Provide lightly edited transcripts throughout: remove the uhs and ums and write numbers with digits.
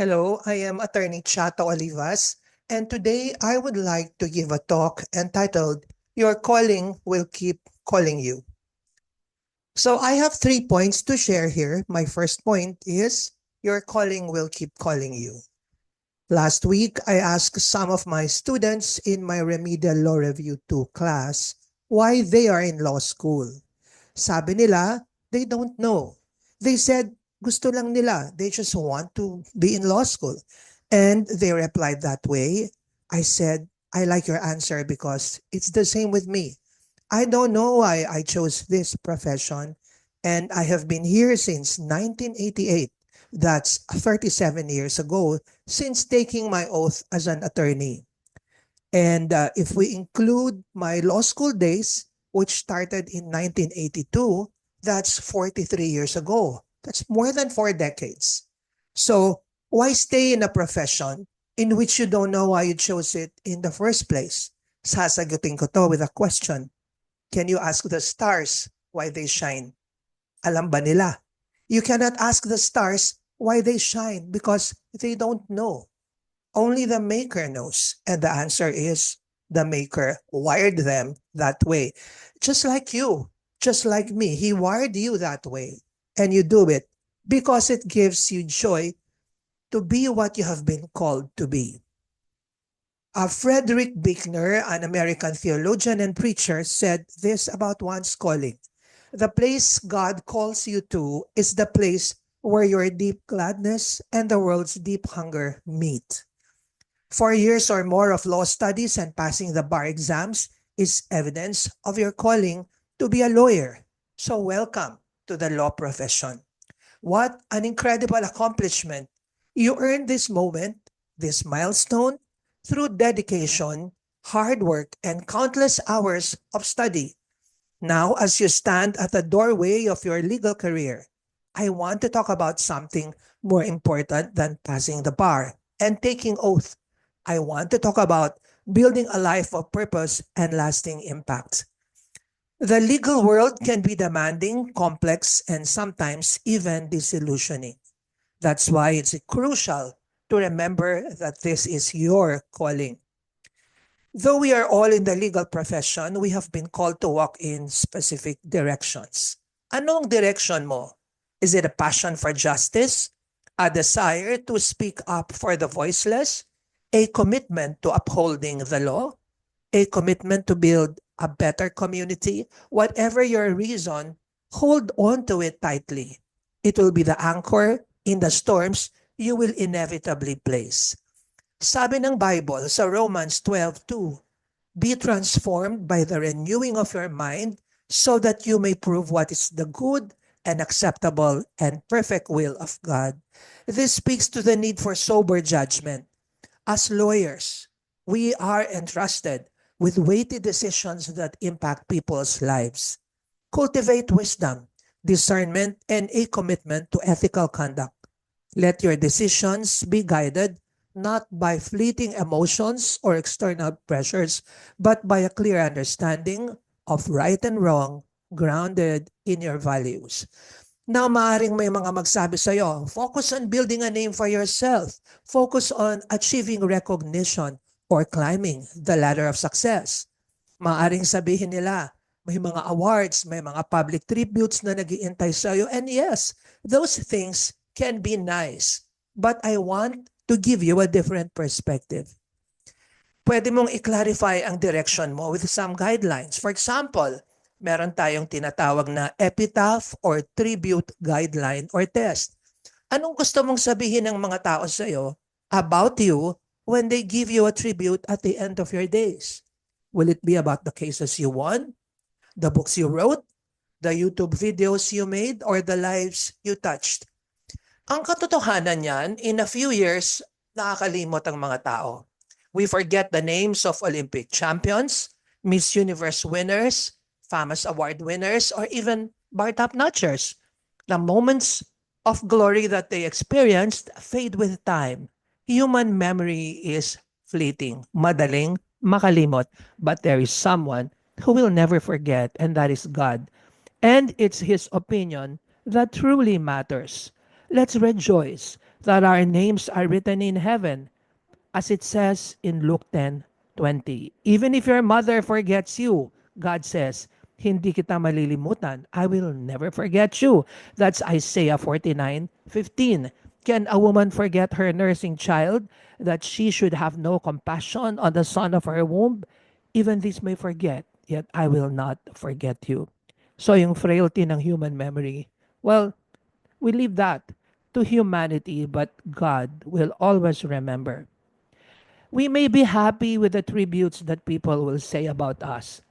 Hello, I am Attorney Chato Olivas, and today I would like to give a talk entitled Your Calling Will Keep Calling You. So I have 3 points to share here. My first point is Your calling will keep calling you. Last week, I asked some of my students in my Remedial Law Review 2 class why they are in law school. Sabi nila, they don't know. They said, gusto lang nila. They just want to be in law school. And they replied that way. I said, I like your answer because it's the same with me. I don't know why I chose this profession, and I have been here since 1988. That's 37 years ago since taking my oath as an attorney. And if we include my law school days, which started in 1982, that's 43 years ago. That's more than 4 decades. So why stay in a profession in which you don't know why you chose it in the first place? Sasagutin ko to with a question. Can you ask the stars why they shine? Alam ba nila? You cannot ask the stars why they shine because they don't know. Only the maker knows. And the answer is the maker wired them that way. Just like you, just like me, he wired you that way. And you do it because it gives you joy to be what you have been called to be. Frederick Buechner, an American theologian and preacher, said this about one's calling. The place God calls you to is the place where your deep gladness and the world's deep hunger meet. 4 years or more of law studies and passing the bar exams is evidence of your calling to be a lawyer. So welcome to the law profession. What an incredible accomplishment. You earned this moment, this milestone, through dedication, hard work, and countless hours of study. Now, as you stand at the doorway of your legal career, I want to talk about something more important than passing the bar and taking oath. I want to talk about building a life of purpose and lasting impact. The legal world can be demanding, complex, and sometimes even disillusioning. That's why it's crucial to remember that this is your calling. Though we are all in the legal profession, we have been called to walk in specific directions. Anong direction mo? Is it a passion for justice? A desire to speak up for the voiceless? A commitment to upholding the law? A commitment to build a better community? Whatever your reason, hold on to it tightly. It will be the anchor in the storms you will inevitably place. Sabi ng Bible sa Romans 12:2, be transformed by the renewing of your mind so that you may prove what is the good and acceptable and perfect will of God. This speaks to the need for sober judgment. As lawyers, we are entrusted with weighty decisions that impact people's lives. Cultivate wisdom, discernment, and a commitment to ethical conduct. Let your decisions be guided not by fleeting emotions or external pressures, but by a clear understanding of right and wrong grounded in your values. Now, maaring may mga magsabi sa iyo, focus on building a name for yourself. Focus on achieving recognition or climbing the ladder of success. Maaring sabihin nila, may mga awards, may mga public tributes na nag-iintay sa iyo. And yes, those things can be nice. But I want to give you a different perspective. Pwede mong i-clarify ang direction mo with some guidelines. For example, meron tayong tinatawag na epitaph or tribute guideline or test. Anong gusto mong sabihin ng mga tao sa iyo about you when they give you a tribute at the end of your days? Will it be about the cases you won, the books you wrote, the YouTube videos you made, or the lives you touched? Ang katotohanan niyan, in a few years, nakakalimot ang mga tao. We forget the names of Olympic champions, Miss Universe winners, famous award winners, or even bar top-notchers. The moments of glory that they experienced fade with time. Human memory is fleeting, madaling makalimot, but there is someone who will never forget, and that is God. And it's His opinion that truly matters. Let's rejoice that our names are written in heaven, as it says in Luke 10:20. Even if your mother forgets you, God says, hindi kita malilimutan. I will never forget you. That's Isaiah 49:15. Can a woman forget her nursing child, that she should have no compassion on the son of her womb? Even this may forget, yet I will not forget you. So yung frailty ng human memory, well, we leave that to humanity, but God will always remember. We may be happy with the tributes that people will say about us,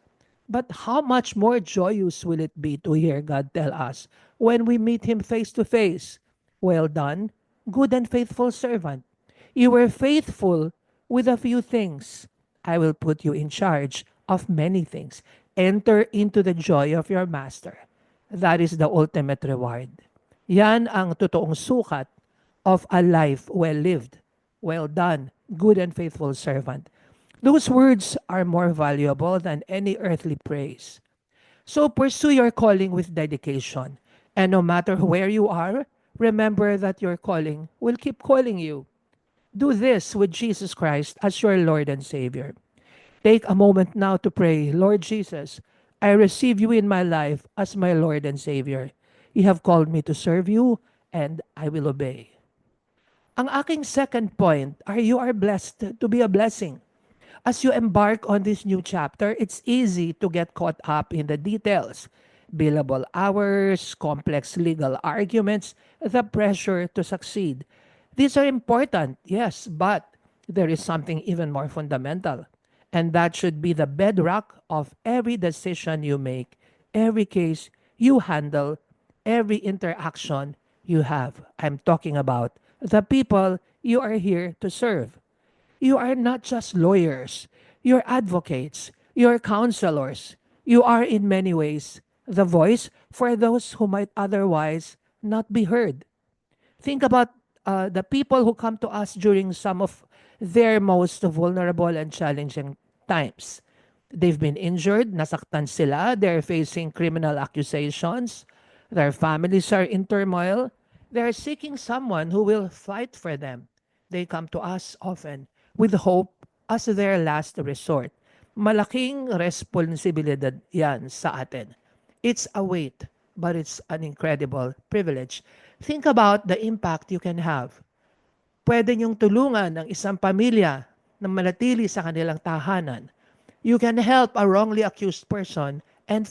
but how much more joyous will it be to hear God tell us when we meet Him face to face? Well done, good and faithful servant. You were faithful with a few things. I will put you in charge of many things. Enter into the joy of your master. That is the ultimate reward. Yan ang totoong sukat of a life well lived. Well done, good and faithful servant. Those words are more valuable than any earthly praise. So pursue your calling with dedication. And no matter where you are, remember that your calling will keep calling you. Do this with Jesus Christ as your Lord and Savior. Take a moment now to pray, Lord Jesus, I receive you in my life as my Lord and Savior. You have called me to serve you, and I will obey. Ang aking second point, you are blessed to be a blessing. As you embark on this new chapter, it's easy to get caught up in the details. Billable hours, complex legal arguments, the pressure to succeed. These are important, yes, but there is something even more fundamental. And that should be the bedrock of every decision you make, every case you handle, every interaction you have. I'm talking about the people you are here to serve. You are not just lawyers, you're advocates, you're counselors. You are, in many ways, the voice for those who might otherwise not be heard. Think about the people who come to us during some of their most vulnerable and challenging times. They've been injured, nasaktan sila, they're facing criminal accusations, their families are in turmoil, they're seeking someone who will fight for them. They come to us often with hope as their last resort. Malaking responsibilidad yan sa atin. It's a weight, but it's an incredible privilege. Think about the impact you can have. Pwede niyong tulungan ang isang pamilya na manatili sa kanilang tahanan. You can help a wrongly accused person and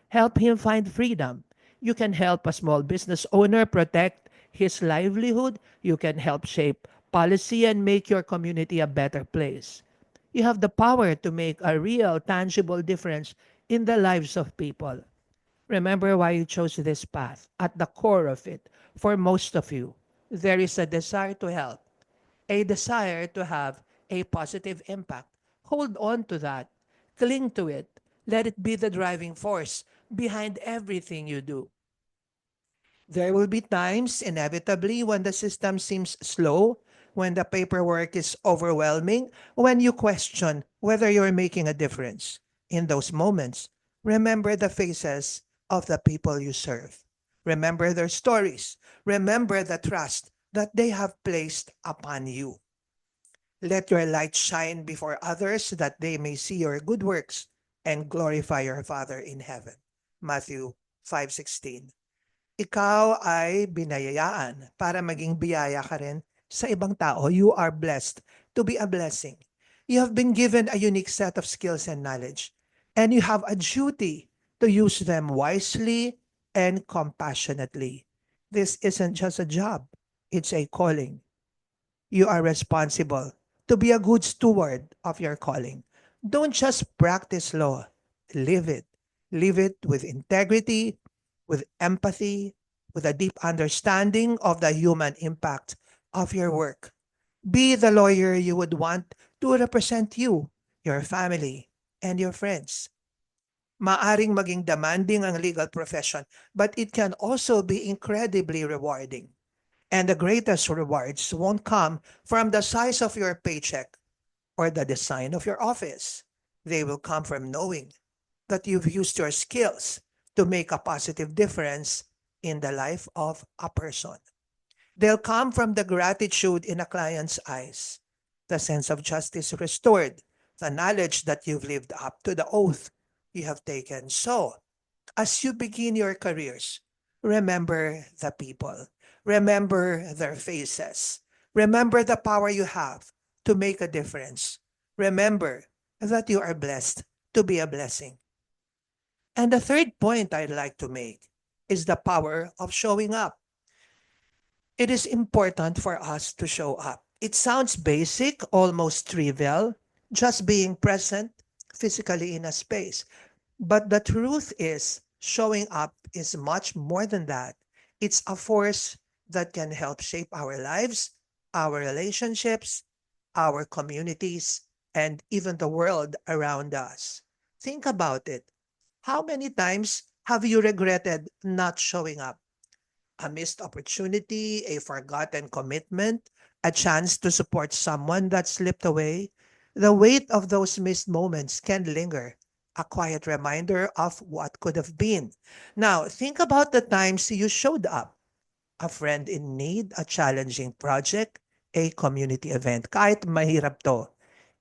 help him find freedom. You can help a small business owner protect his livelihood. You can help shape policy and make your community a better place. You have the power to make a real, tangible difference in the lives of people. Remember why you chose this path. At the core of it, for most of you, there is a desire to help, a desire to have a positive impact. Hold on to that. Cling to it. Let it be the driving force behind everything you do. There will be times, inevitably, when the system seems slow, when the paperwork is overwhelming, when you question whether you're making a difference. In those moments, remember the faces of the people you serve. Remember their stories. Remember the trust that they have placed upon you. Let your light shine before others that they may see your good works and glorify your Father in heaven. Matthew 5:16. Ikaw ay binayayaan para maging biyaya ka rin sa ibang tao. You are blessed to be a blessing. You have been given a unique set of skills and knowledge, and you have a duty to use them wisely and compassionately. This isn't just a job, it's a calling. You are responsible to be a good steward of your calling. Don't just practice law, live it. Live it with integrity, with empathy, with a deep understanding of the human impact of your work. Be the lawyer you would want to represent you, your family, and your friends. Maaring maging demanding ang legal profession, but it can also be incredibly rewarding. And the greatest rewards won't come from the size of your paycheck or the design of your office. They will come from knowing that you've used your skills to make a positive difference in the life of a person. They'll come from the gratitude in a client's eyes, the sense of justice restored, the knowledge that you've lived up to the oath you have taken. So, as you begin your careers, remember the people, remember their faces, remember the power you have to make a difference. Remember that you are blessed to be a blessing. And the third point I'd like to make is the power of showing up. It is important for us to show up. It sounds basic, almost trivial, just being present physically in a space. But the truth is, showing up is much more than that. It's a force that can help shape our lives, our relationships, our communities, and even the world around us. Think about it. How many times have you regretted not showing up? A missed opportunity, a forgotten commitment, a chance to support someone that slipped away. The weight of those missed moments can linger, a quiet reminder of what could have been. Now, think about the times you showed up. A friend in need, a challenging project, a community event. Kahit mahirap to.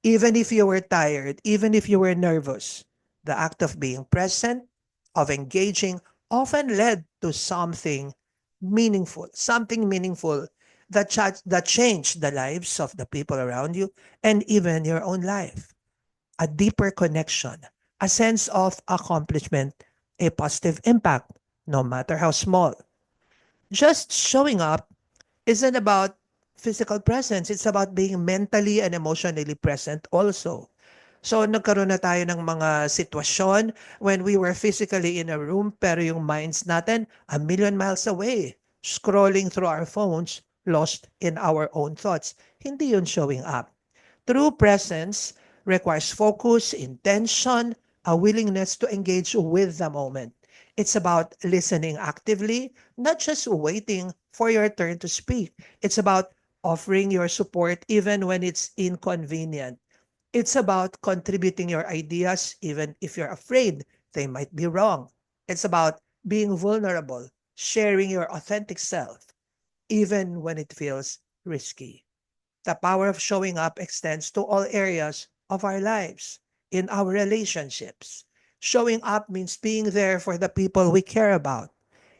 Even if you were tired, even if you were nervous, the act of being present, of engaging, often led to something meaningful that changed the lives of the people around you and even your own life. A deeper connection, a sense of accomplishment, a positive impact, no matter how small. Just showing up isn't about physical presence. It's about being mentally and emotionally present also. So nagkaroon na tayo ng mga sitwasyon when we were physically in a room pero yung minds natin a million miles away, scrolling through our phones, lost in our own thoughts. Hindi yun showing up. True presence requires focus, intention, a willingness to engage with the moment. It's about listening actively, not just waiting for your turn to speak. It's about offering your support even when it's inconvenient. It's about contributing your ideas even if you're afraid they might be wrong. It's about being vulnerable, sharing your authentic self, even when it feels risky. The power of showing up extends to all areas of our lives, in our relationships. Showing up means being there for the people we care about.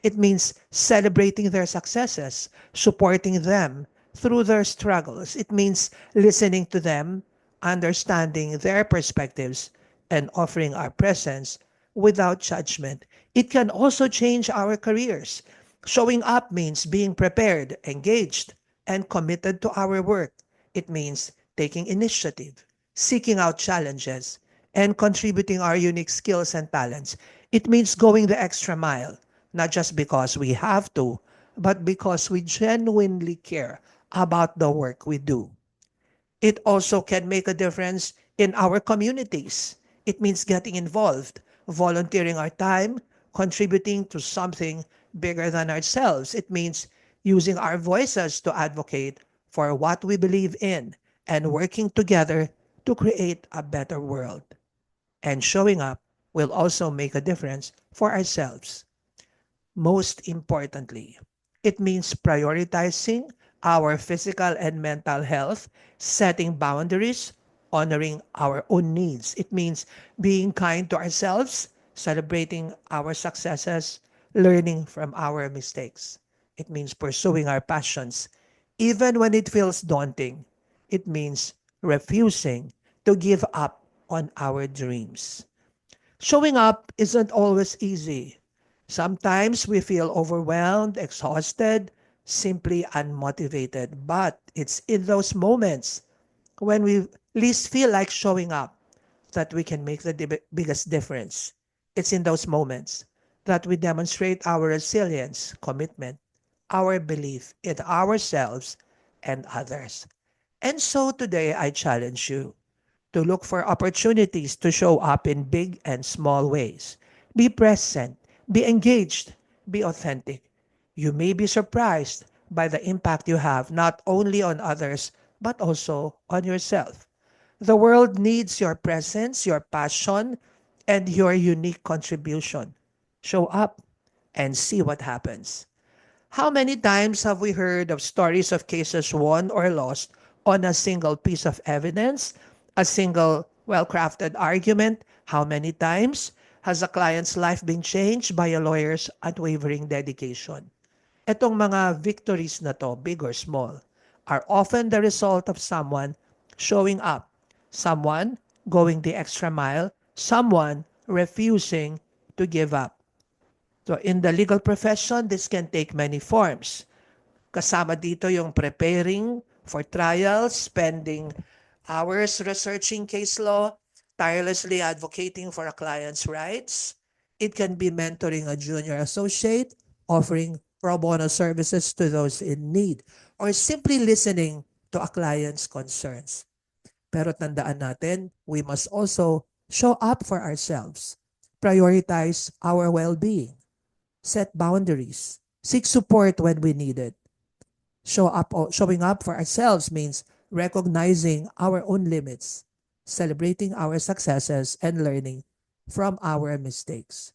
It means celebrating their successes, supporting them through their struggles. It means listening to them, understanding their perspectives, and offering our presence without judgment. It can also change our careers. Showing up means being prepared, engaged, and committed to our work. It means taking initiative, seeking out challenges, and contributing our unique skills and talents. It means going the extra mile, not just because we have to, but because we genuinely care about the work we do. It also can make a difference in our communities. It means getting involved, volunteering our time, contributing to something bigger than ourselves. It means using our voices to advocate for what we believe in and working together to create a better world. And showing up will also make a difference for ourselves. Most importantly, it means prioritizing our physical and mental health, setting boundaries, honoring our own needs. It means being kind to ourselves, celebrating our successes, learning from our mistakes. It means pursuing our passions, even when it feels daunting. It means refusing to give up on our dreams. Showing up isn't always easy. Sometimes we feel overwhelmed, exhausted, simply unmotivated. But it's in those moments when we least feel like showing up that we can make the biggest difference. It's in those moments that we demonstrate our resilience, commitment, our belief in ourselves and others. And so today I challenge you to look for opportunities to show up in big and small ways. Be present, be engaged, be authentic. You may be surprised by the impact you have not only on others, but also on yourself. The world needs your presence, your passion, and your unique contribution. Show up and see what happens. How many times have we heard of stories of cases won or lost on a single piece of evidence, a single well-crafted argument? How many times has a client's life been changed by a lawyer's unwavering dedication? Etong mga victories na to, big or small, are often the result of someone showing up, someone going the extra mile, someone refusing to give up. So in the legal profession, this can take many forms. Kasama dito yung preparing for trials, spending hours researching case law, tirelessly advocating for a client's rights. It can be mentoring a junior associate, offering pro bono services to those in need, or simply listening to a client's concerns. Pero tandaan natin, we must also show up for ourselves, prioritize our well-being, set boundaries, seek support when we need it. Showing up for ourselves means recognizing our own limits, celebrating our successes, and learning from our mistakes.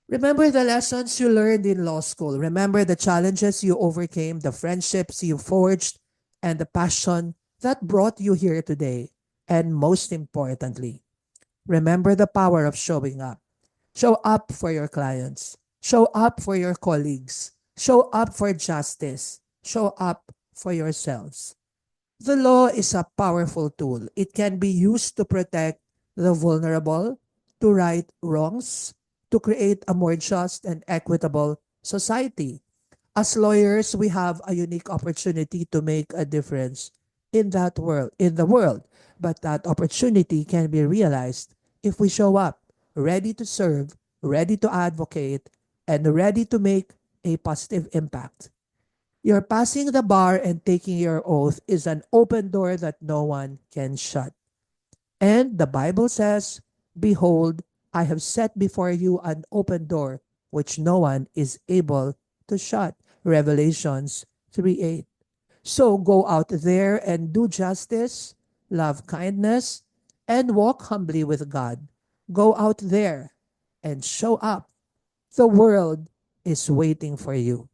Remember the lessons you learned in law school. Remember the challenges you overcame, the friendships you forged, and the passion that brought you here today. And most importantly, remember the power of showing up. Show up for your clients. Show up for your colleagues. Show up for justice. Show up for yourselves. The law is a powerful tool. It can be used to protect the vulnerable, to right wrongs, to create a more just and equitable society. As lawyers, we have a unique opportunity to make a difference in the world. But that opportunity can be realized if we show up, ready to serve, ready to advocate, and ready to make a positive impact. Your passing the bar and taking your oath is an open door that no one can shut. And the Bible says, "Behold, I have set before you an open door which no one is able to shut." Revelations 3:8. So go out there and do justice, love kindness, and walk humbly with God. Go out there and show up. The world is waiting for you.